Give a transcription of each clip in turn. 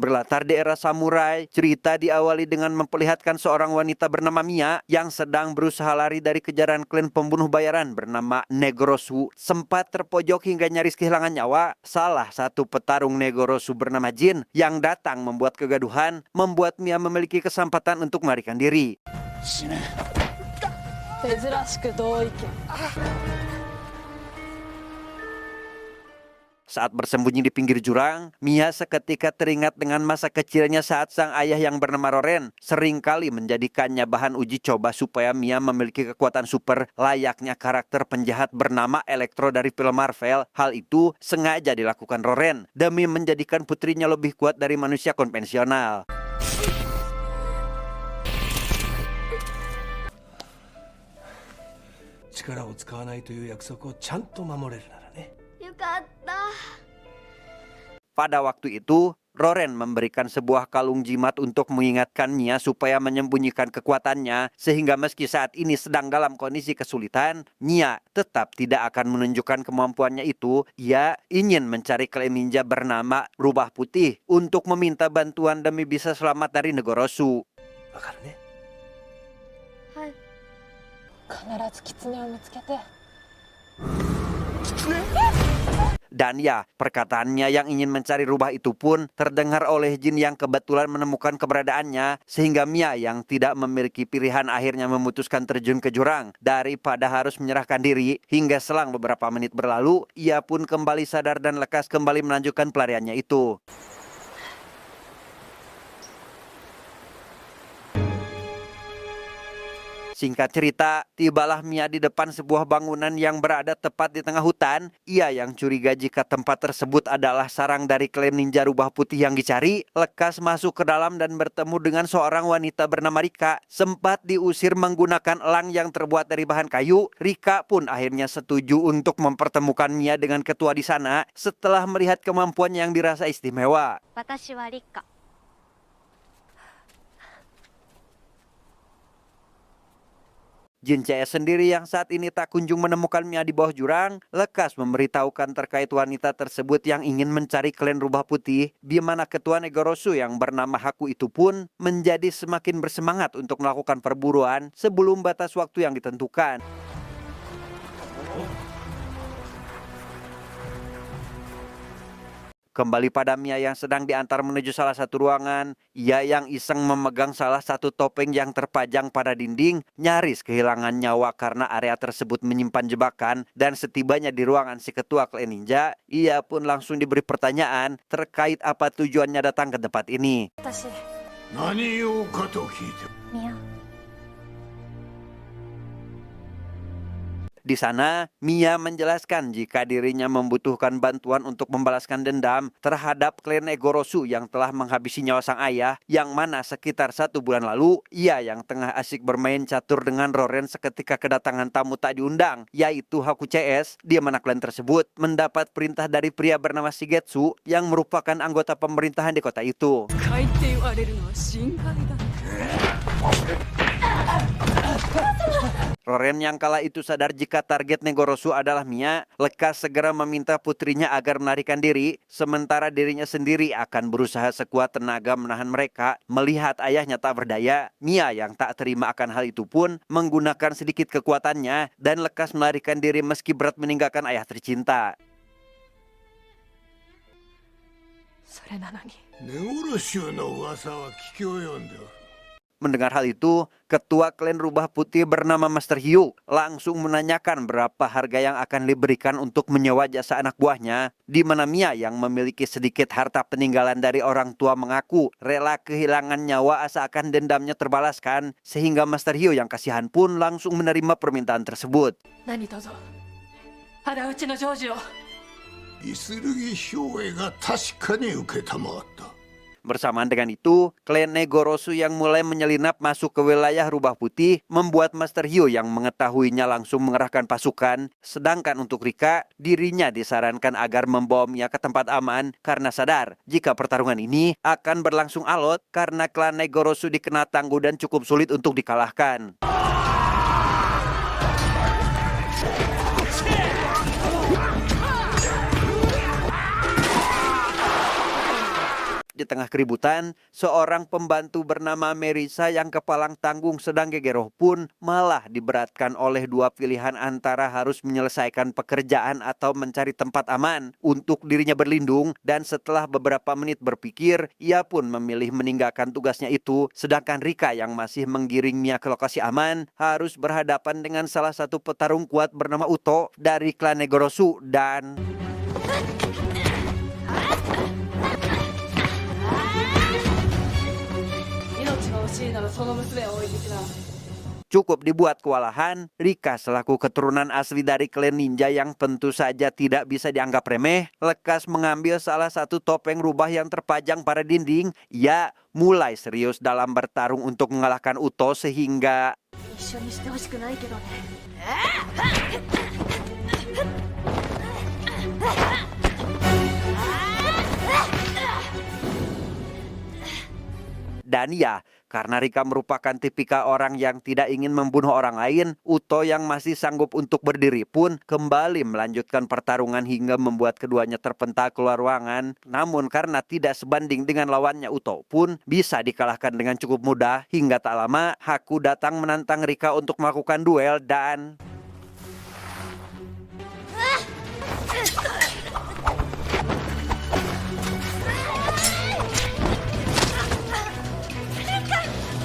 Berlatar di era samurai, cerita diawali dengan memperlihatkan seorang wanita bernama Mia yang sedang berusaha lari dari kejaran klan pembunuh bayaran bernama Negorosu. Sempat terpojok hingga nyaris kehilangan nyawa, salah satu petarung Negorosu bernama Jin yang datang membuat kegaduhan, membuat Mia memiliki kesempatan untuk melarikan diri. Saat bersembunyi di pinggir jurang, Mia seketika teringat dengan masa kecilnya saat sang ayah yang bernama Roren seringkali menjadikannya bahan uji coba supaya Mia memiliki kekuatan super layaknya karakter penjahat bernama Electro dari film Marvel. Hal itu sengaja dilakukan Roren demi menjadikan putrinya lebih kuat dari manusia konvensional. Pada waktu itu, Roren memberikan sebuah kalung jimat untuk mengingatkan Mia supaya menyembunyikan kekuatannya, sehingga meski saat ini sedang dalam kondisi kesulitan, Mia tetap tidak akan menunjukkan kemampuannya itu. Ia ingin mencari klan ninja bernama Rubah Putih untuk meminta bantuan demi bisa selamat dari Negorosu. Dan ya, perkataannya yang ingin mencari rubah itu pun terdengar oleh Jin yang kebetulan menemukan keberadaannya, sehingga Mia yang tidak memiliki pilihan akhirnya memutuskan terjun ke jurang daripada harus menyerahkan diri. Hingga selang beberapa menit berlalu, ia pun kembali sadar dan lekas kembali melanjutkan pelariannya itu. Singkat cerita, tibalah Mia di depan sebuah bangunan yang berada tepat di tengah hutan. Ia yang curiga jika tempat tersebut adalah sarang dari klan ninja Rubah Putih yang dicari, lekas masuk ke dalam dan bertemu dengan seorang wanita bernama Rika. Sempat diusir menggunakan elang yang terbuat dari bahan kayu, Rika pun akhirnya setuju untuk mempertemukan Mia dengan ketua di sana setelah melihat kemampuan yang dirasa istimewa. Watashi wa Rika. Jin CS sendiri yang saat ini tak kunjung menemukan Mia di bawah jurang, lekas memberitahukan terkait wanita tersebut yang ingin mencari klan Rubah Putih, di mana ketua Negorosu yang bernama Haku itu pun menjadi semakin bersemangat untuk melakukan perburuan sebelum batas waktu yang ditentukan. Kembali pada Mia yang sedang diantar menuju salah satu ruangan, ia yang iseng memegang salah satu topeng yang terpajang pada dinding, nyaris kehilangan nyawa karena area tersebut menyimpan jebakan, dan setibanya di ruangan si ketua klan ninja, ia pun langsung diberi pertanyaan terkait apa tujuannya datang ke tempat ini. Mia. Di sana, Mia menjelaskan jika dirinya membutuhkan bantuan untuk membalaskan dendam terhadap klan Negorosu yang telah menghabisi nyawa sang ayah, yang mana sekitar 1 bulan lalu, ia yang tengah asik bermain catur dengan Roren seketika kedatangan tamu tak diundang, yaitu Haku CS, di mana klan tersebut mendapat perintah dari pria bernama Shigetsu yang merupakan anggota pemerintahan di kota itu. Roren yang kala itu sadar jika target Negorosu adalah Mia, lekas segera meminta putrinya agar melarikan diri, sementara dirinya sendiri akan berusaha sekuat tenaga menahan mereka. Melihat ayahnya tak berdaya, Mia yang tak terima akan hal itu pun menggunakan sedikit kekuatannya dan lekas melarikan diri meski berat meninggalkan ayah tercinta. Mendengar hal itu, ketua klan Rubah Putih bernama Master Hyu langsung menanyakan berapa harga yang akan diberikan untuk menyewa jasa anak buahnya, di mana Mia yang memiliki sedikit harta peninggalan dari orang tua mengaku rela kehilangan nyawa asalkan dendamnya terbalaskan, sehingga Master Hyu yang kasihan pun langsung menerima permintaan tersebut. Bersamaan dengan itu, klan Negorosu yang mulai menyelinap masuk ke wilayah Rubah Putih membuat Master Hyu yang mengetahuinya langsung mengerahkan pasukan. Sedangkan untuk Rika, dirinya disarankan agar membawa Mia ke tempat aman karena sadar jika pertarungan ini akan berlangsung alot karena klan Negorosu dikenal tangguh dan cukup sulit untuk dikalahkan. di tengah keributan, seorang pembantu bernama Merisa yang kepalang tanggung sedang gegeroh pun malah diberatkan oleh dua pilihan antara harus menyelesaikan pekerjaan atau mencari tempat aman untuk dirinya berlindung, dan setelah beberapa menit berpikir, ia pun memilih meninggalkan tugasnya itu, sedangkan Rika yang masih menggiring Mia ke lokasi aman harus berhadapan dengan salah satu petarung kuat bernama Uto dari klan Negorosu dan cukup dibuat kewalahan. Rika selaku keturunan asli dari klan ninja yang tentu saja tidak bisa dianggap remeh, lekas mengambil salah satu topeng rubah yang terpajang pada dinding. Ia mulai serius dalam bertarung untuk mengalahkan Uto sehingga dan ya, karena Rika merupakan tipikal orang yang tidak ingin membunuh orang lain, Uto yang masih sanggup untuk berdiri pun kembali melanjutkan pertarungan hingga membuat keduanya terpental keluar ruangan. Namun karena tidak sebanding dengan lawannya, Uto pun bisa dikalahkan dengan cukup mudah. Hingga tak lama, Haku datang menantang Rika untuk melakukan duel dan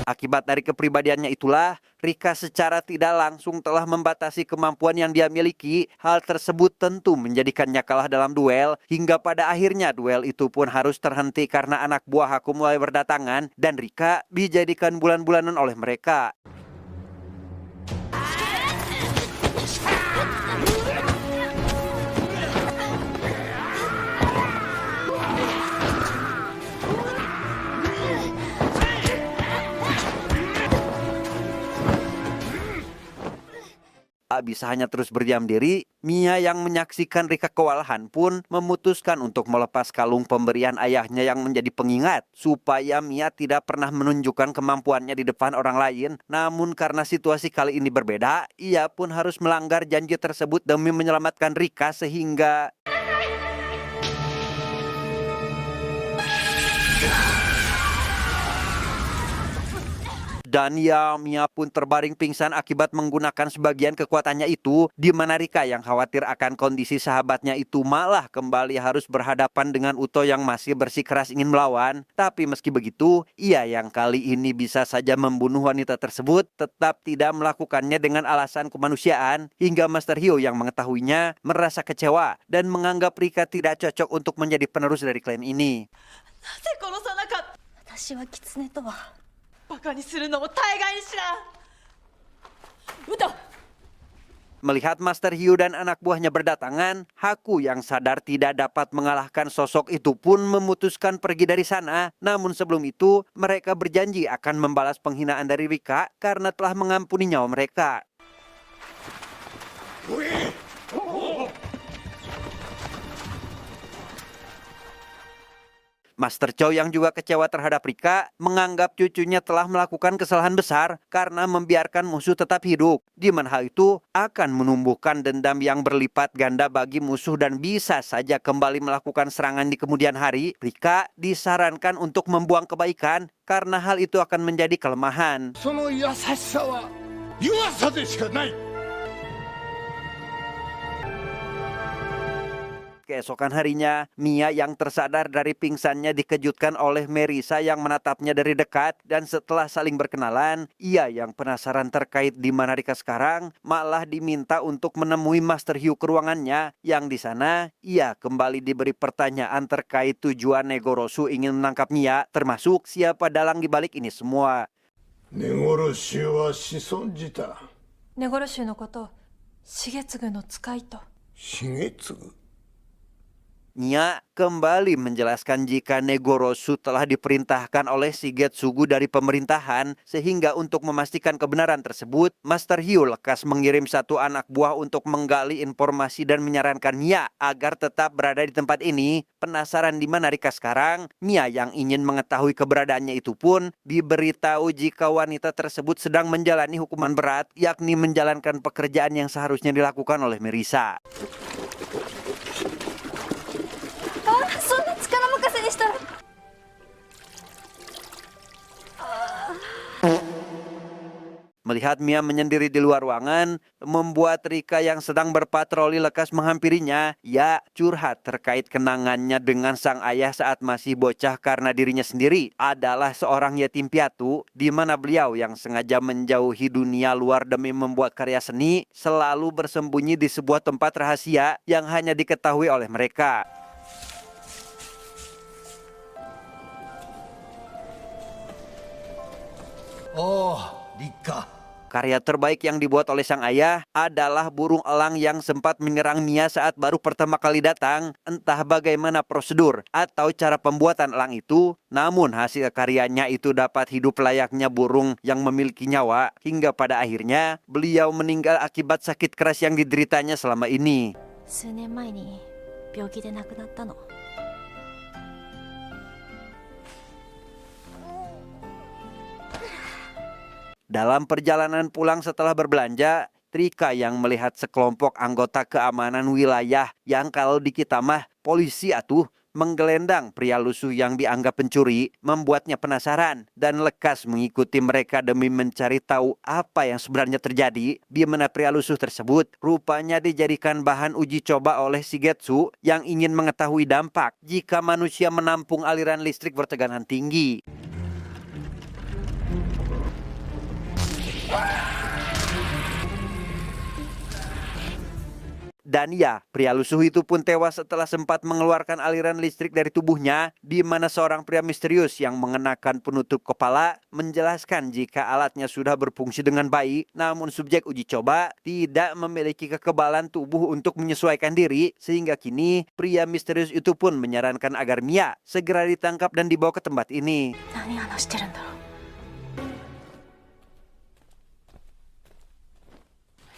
akibat dari kepribadiannya itulah, Rika secara tidak langsung telah membatasi kemampuan yang dia miliki. Hal tersebut tentu menjadikannya kalah dalam duel, hingga pada akhirnya duel itu pun harus terhenti karena anak buah Haku mulai berdatangan dan Rika dijadikan bulan-bulanan oleh mereka. Tak bisa hanya terus berdiam diri, Mia yang menyaksikan Rika kewalahan pun memutuskan untuk melepas kalung pemberian ayahnya yang menjadi pengingat supaya Mia tidak pernah menunjukkan kemampuannya di depan orang lain. Namun karena situasi kali ini berbeda, ia pun harus melanggar janji tersebut demi menyelamatkan Rika sehingga dan ya, Mia pun terbaring pingsan akibat menggunakan sebagian kekuatannya itu, di mana Rika yang khawatir akan kondisi sahabatnya itu malah kembali harus berhadapan dengan Uto yang masih bersikeras ingin melawan. Tapi meski begitu, ia yang kali ini bisa saja membunuh wanita tersebut tetap tidak melakukannya dengan alasan kemanusiaan, hingga Master Hyo yang mengetahuinya merasa kecewa dan menganggap Rika tidak cocok untuk menjadi penerus dari klan ini. Melihat Master Hyo dan anak buahnya berdatangan, Haku yang sadar tidak dapat mengalahkan sosok itu pun memutuskan pergi dari sana. Namun sebelum itu, mereka berjanji akan membalas penghinaan dari Rika karena telah mengampuni nyawa mereka. Master Chow yang juga kecewa terhadap Rika menganggap cucunya telah melakukan kesalahan besar karena membiarkan musuh tetap hidup, di mana hal itu akan menumbuhkan dendam yang berlipat ganda bagi musuh dan bisa saja kembali melakukan serangan di kemudian hari. Rika disarankan untuk membuang kebaikan karena hal itu akan menjadi kelemahan. Keesokan harinya, Mia yang tersadar dari pingsannya dikejutkan oleh Merisa yang menatapnya dari dekat, dan setelah saling berkenalan, ia yang penasaran terkait di mana Rika sekarang malah diminta untuk menemui Master Hyo ke ruangannya, yang di sana ia kembali diberi pertanyaan terkait tujuan Negorosu ingin menangkap Mia, termasuk siapa dalang di balik ini semua. Negorosu wa shishonjita. Negorosu no koto Shigetsugu no tsukai to. Shigetsugu? Nya kembali menjelaskan jika Negorosu telah diperintahkan oleh Shigetsugu dari pemerintahan, sehingga untuk memastikan kebenaran tersebut, Master Hyo lekas mengirim satu anak buah untuk menggali informasi dan menyarankan Mia agar tetap berada di tempat ini. Penasaran di mana Rika sekarang, Mia yang ingin mengetahui keberadaannya itu pun diberitahu jika wanita tersebut sedang menjalani hukuman berat, yakni menjalankan pekerjaan yang seharusnya dilakukan oleh Merisa. Melihat Mia menyendiri di luar ruangan, membuat Rika yang sedang berpatroli lekas menghampirinya. Ia curhat terkait kenangannya dengan sang ayah saat masih bocah karena dirinya sendiri adalah seorang yatim piatu, di mana beliau yang sengaja menjauhi dunia luar demi membuat karya seni selalu bersembunyi di sebuah tempat rahasia yang hanya diketahui oleh mereka. Oh, Rika. Karya terbaik yang dibuat oleh sang ayah adalah burung elang yang sempat menyerang Mia saat baru pertama kali datang. Entah bagaimana prosedur atau cara pembuatan elang itu, namun hasil karyanya itu dapat hidup layaknya burung yang memiliki nyawa. Hingga pada akhirnya beliau meninggal akibat sakit keras yang dideritanya selama ini. 数年前に病気で亡くなったの。 Dalam perjalanan pulang setelah berbelanja, Rika yang melihat sekelompok anggota keamanan wilayah yang kalau di kita mah polisi atuh menggelendang pria lusuh yang dianggap pencuri, membuatnya penasaran dan lekas mengikuti mereka demi mencari tahu apa yang sebenarnya terjadi di mana pria lusuh tersebut rupanya dijadikan bahan uji coba oleh Shigetsu yang ingin mengetahui dampak jika manusia menampung aliran listrik bertegangan tinggi. Dan ya, pria lusuh itu pun tewas setelah sempat mengeluarkan aliran listrik dari tubuhnya, di mana seorang pria misterius yang mengenakan penutup kepala menjelaskan jika alatnya sudah berfungsi dengan baik, namun subjek uji coba tidak memiliki kekebalan tubuh untuk menyesuaikan diri, sehingga kini pria misterius itu pun menyarankan agar Mia segera ditangkap dan dibawa ke tempat ini. 何話してるんだろう。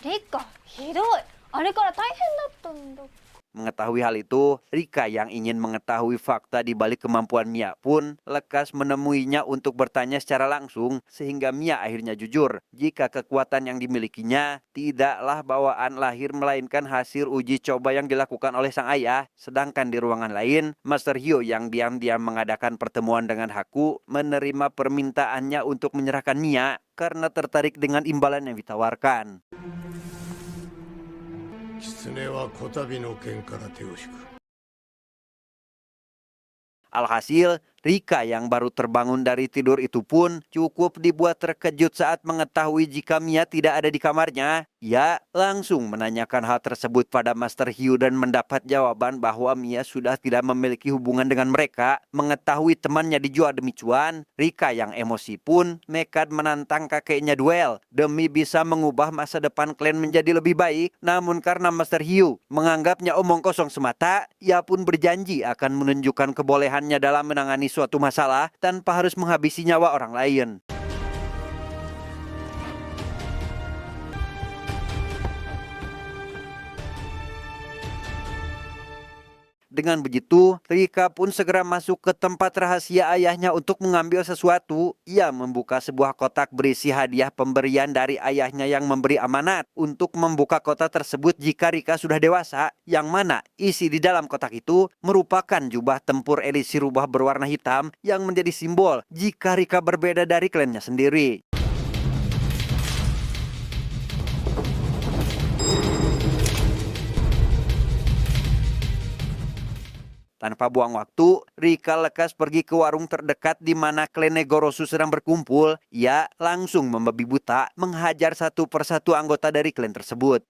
リカ、ひどい。あれから大変だったんだ。 Mengetahui hal itu, Rika yang ingin mengetahui fakta di balik kemampuan Mia pun lekas menemuinya untuk bertanya secara langsung, sehingga Mia akhirnya jujur jika kekuatan yang dimilikinya tidaklah bawaan lahir melainkan hasil uji coba yang dilakukan oleh sang ayah. Sedangkan di ruangan lain, Master Hyo yang diam-diam mengadakan pertemuan dengan Haku menerima permintaannya untuk menyerahkan Mia karena tertarik dengan imbalan yang ditawarkan. 狐はこたびの剣から手を引く。 Alhasil, Rika yang baru terbangun dari tidur itu pun cukup dibuat terkejut saat mengetahui jika Mia tidak ada di kamarnya. Ia langsung menanyakan hal tersebut pada Master Hyo dan mendapat jawaban bahwa Mia sudah tidak memiliki hubungan dengan mereka. Mengetahui temannya dijual demi cuan, Rika yang emosi pun nekat menantang kakeknya duel demi bisa mengubah masa depan klan menjadi lebih baik. Namun karena Master Hyo menganggapnya omong kosong semata, ia pun berjanji akan menunjukkan kebolehannya dalam menangani suatu masalah tanpa harus menghabisi nyawa orang lain. Dengan begitu, Rika pun segera masuk ke tempat rahasia ayahnya untuk mengambil sesuatu. Ia membuka sebuah kotak berisi hadiah pemberian dari ayahnya yang memberi amanat untuk membuka kotak tersebut jika Rika sudah dewasa, yang mana isi di dalam kotak itu merupakan jubah tempur edisi rubah berwarna hitam yang menjadi simbol jika Rika berbeda dari klannya sendiri. Tanpa buang waktu, Rika lekas pergi ke warung terdekat di mana klan Negorosu sedang berkumpul. Ia langsung membabi buta menghajar satu persatu anggota dari klan tersebut.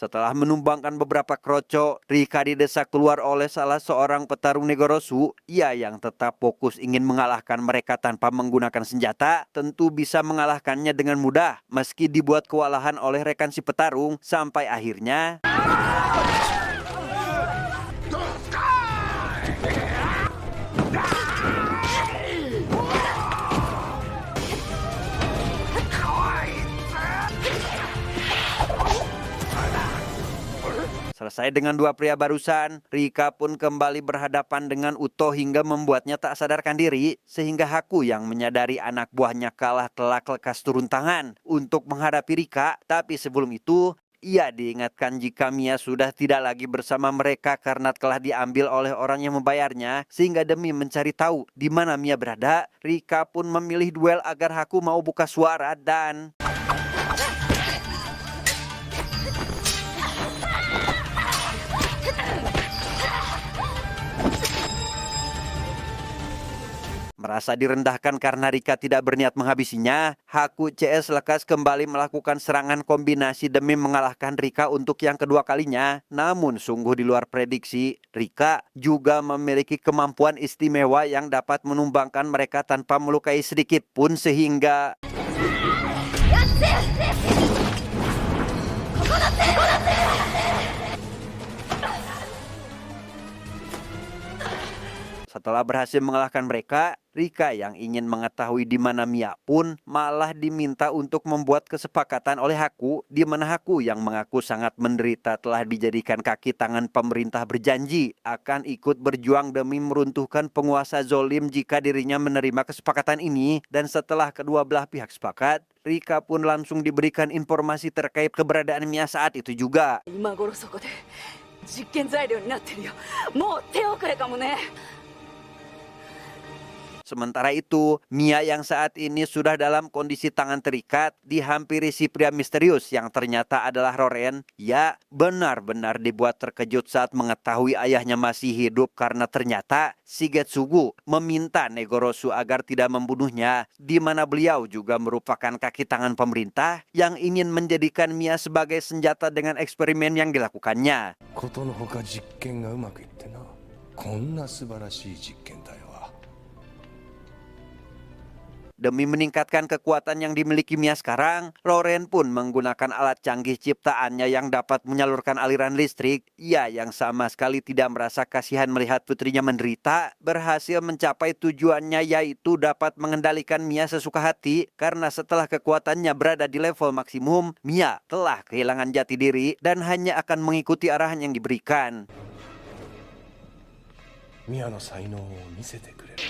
Setelah menumbangkan beberapa kroco, Rika didesak keluar oleh salah seorang petarung Negorosu. Ia yang tetap fokus ingin mengalahkan mereka tanpa menggunakan senjata, tentu bisa mengalahkannya dengan mudah. Meski dibuat kewalahan oleh rekan si petarung, sampai akhirnya selesai dengan dua pria barusan, Rika pun kembali berhadapan dengan Uto hingga membuatnya tak sadarkan diri, sehingga Haku yang menyadari anak buahnya kalah telak lekas turun tangan untuk menghadapi Rika. Tapi sebelum itu, ia diingatkan jika Mia sudah tidak lagi bersama mereka karena telah diambil oleh orang yang membayarnya, sehingga demi mencari tahu di mana Mia berada, Rika pun memilih duel agar Haku mau buka suara dan merasa direndahkan karena Rika tidak berniat menghabisinya, Haku CS lekas kembali melakukan serangan kombinasi demi mengalahkan Rika untuk yang kedua kalinya. Namun sungguh di luar prediksi, Rika juga memiliki kemampuan istimewa yang dapat menumbangkan mereka tanpa melukai sedikit pun sehingga setelah berhasil mengalahkan mereka, Rika yang ingin mengetahui di mana Mia pun malah diminta untuk membuat kesepakatan oleh Haku, di mana Haku yang mengaku sangat menderita telah dijadikan kaki tangan pemerintah berjanji akan ikut berjuang demi meruntuhkan penguasa zolim jika dirinya menerima kesepakatan ini. Dan setelah kedua belah pihak sepakat, Rika pun langsung diberikan informasi terkait keberadaan Mia saat itu juga. 今頃そこで実験材料になってるよ。もう手遅れかもね。 Sementara itu, Mia yang saat ini sudah dalam kondisi tangan terikat dihampiri si pria misterius yang ternyata adalah Roren. Ya, benar-benar dibuat terkejut saat mengetahui ayahnya masih hidup karena ternyata Shigetsugu meminta Negorosu agar tidak membunuhnya, di mana beliau juga merupakan kaki tangan pemerintah yang ingin menjadikan Mia sebagai senjata dengan eksperimen yang dilakukannya. ことのほか実験がうまくいってな、こんな素晴らしい実験体は Demi meningkatkan kekuatan yang dimiliki Mia sekarang, Roren pun menggunakan alat canggih ciptaannya yang dapat menyalurkan aliran listrik. Ia yang sama sekali tidak merasa kasihan melihat putrinya menderita, berhasil mencapai tujuannya, yaitu dapat mengendalikan Mia sesuka hati. Karena setelah kekuatannya berada di level maksimum, Mia telah kehilangan jati diri dan hanya akan mengikuti arahan yang diberikan. 宮の才能を見せてくれる。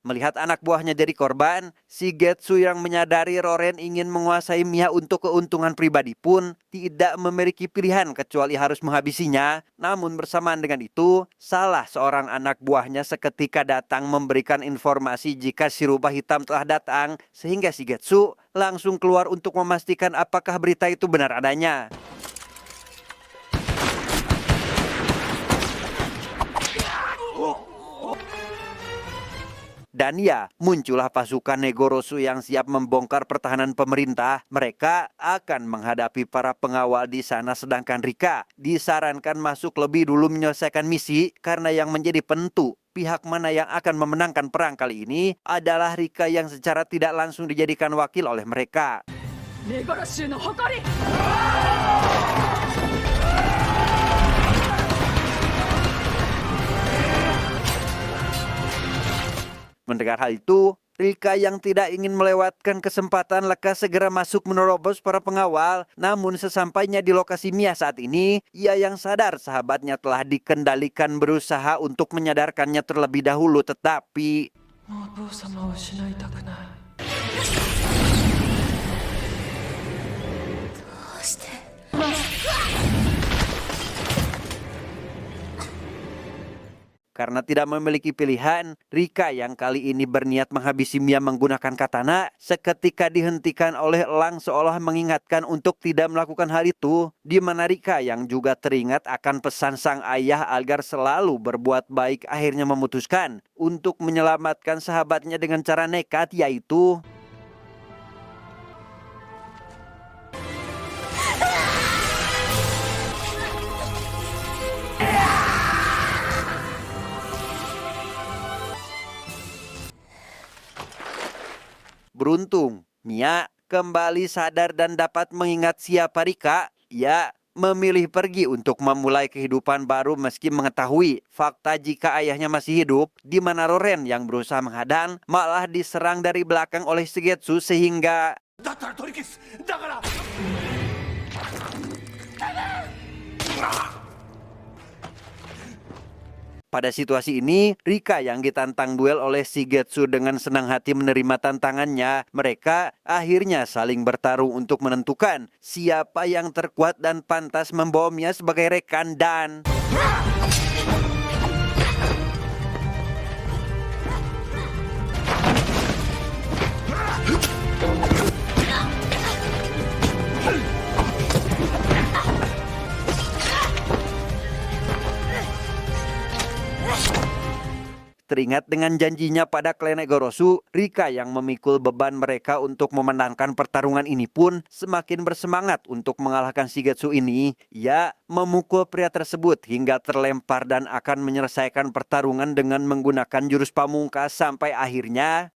Melihat anak buahnya jadi korban, Shigetsu yang menyadari Roren ingin menguasai Mia untuk keuntungan pribadi pun tidak memiliki pilihan kecuali harus menghabisinya. Namun bersamaan dengan itu, salah seorang anak buahnya seketika datang memberikan informasi jika si rubah hitam telah datang, sehingga Shigetsu langsung keluar untuk memastikan apakah berita itu benar adanya. Dan ya, muncullah pasukan Negorosu yang siap membongkar pertahanan pemerintah. Mereka akan menghadapi para pengawal di sana, sedangkan Rika disarankan masuk lebih dulu menyelesaikan misi karena yang menjadi penentu pihak mana yang akan memenangkan perang kali ini adalah Rika yang secara tidak langsung dijadikan wakil oleh mereka. Negorosu no hokori. Mendengar hal itu, Rika yang tidak ingin melewatkan kesempatan lekas segera masuk menerobos para pengawal. Namun sesampainya di lokasi Mia saat ini, ia yang sadar sahabatnya telah dikendalikan berusaha untuk menyadarkannya terlebih dahulu, tetapi もうお父様を失いたくない。 karena tidak memiliki pilihan, Rika yang kali ini berniat menghabisi Mia menggunakan katana, seketika dihentikan oleh elang seolah mengingatkan untuk tidak melakukan hal itu, di mana Rika yang juga teringat akan pesan sang ayah agar selalu berbuat baik akhirnya memutuskan untuk menyelamatkan sahabatnya dengan cara nekat, yaitu beruntung, Mia kembali sadar dan dapat mengingat siapa Rika. Ia memilih pergi untuk memulai kehidupan baru meski mengetahui fakta jika ayahnya masih hidup, di mana Roren yang berusaha menghadang malah diserang dari belakang oleh Shigetsu sehingga Pada situasi ini, Rika yang ditantang duel oleh Shigetsu dengan senang hati menerima tantangannya. Mereka akhirnya saling bertarung untuk menentukan siapa yang terkuat dan pantas membawa Mia sebagai rekan dan... Teringat dengan janjinya pada klan Egorosu, Rika yang memikul beban mereka untuk memenangkan pertarungan ini pun semakin bersemangat untuk mengalahkan Shigetsu ini. Ia memukul pria tersebut hingga terlempar dan akan menyelesaikan pertarungan dengan menggunakan jurus pamungkas sampai akhirnya...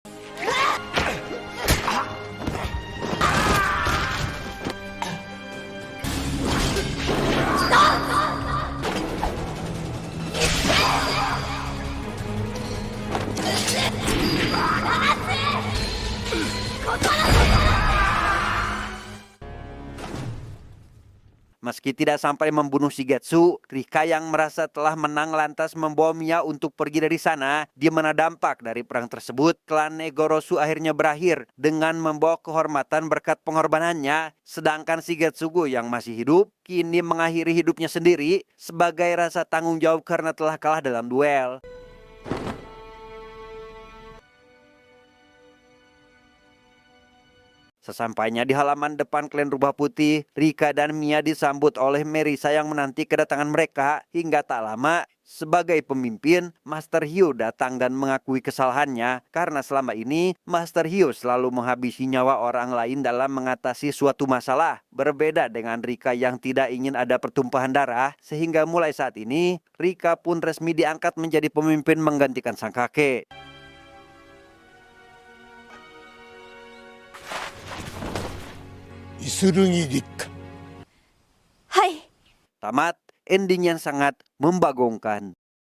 Meski tidak sampai membunuh Shigetsu, Rika yang merasa telah menang lantas membawa Mia untuk pergi dari sana. Di mana dampak dari perang tersebut, klan Egorosu akhirnya berakhir dengan membawa kehormatan berkat pengorbanannya. Sedangkan Shigetsugu yang masih hidup, kini mengakhiri hidupnya sendiri sebagai rasa tanggung jawab karena telah kalah dalam duel. Sesampainya di halaman depan klan Rubah Putih, Rika dan Mia disambut oleh Merisa yang menanti kedatangan mereka. Hingga tak lama, sebagai pemimpin, Master Hyo datang dan mengakui kesalahannya karena selama ini Master Hyo selalu menghabisi nyawa orang lain dalam mengatasi suatu masalah. Berbeda dengan Rika yang tidak ingin ada pertumpahan darah, sehingga mulai saat ini Rika pun resmi diangkat menjadi pemimpin menggantikan sang kakek. Isurugi Rika. Hai. Tamat, ending yang sangat membagongkan.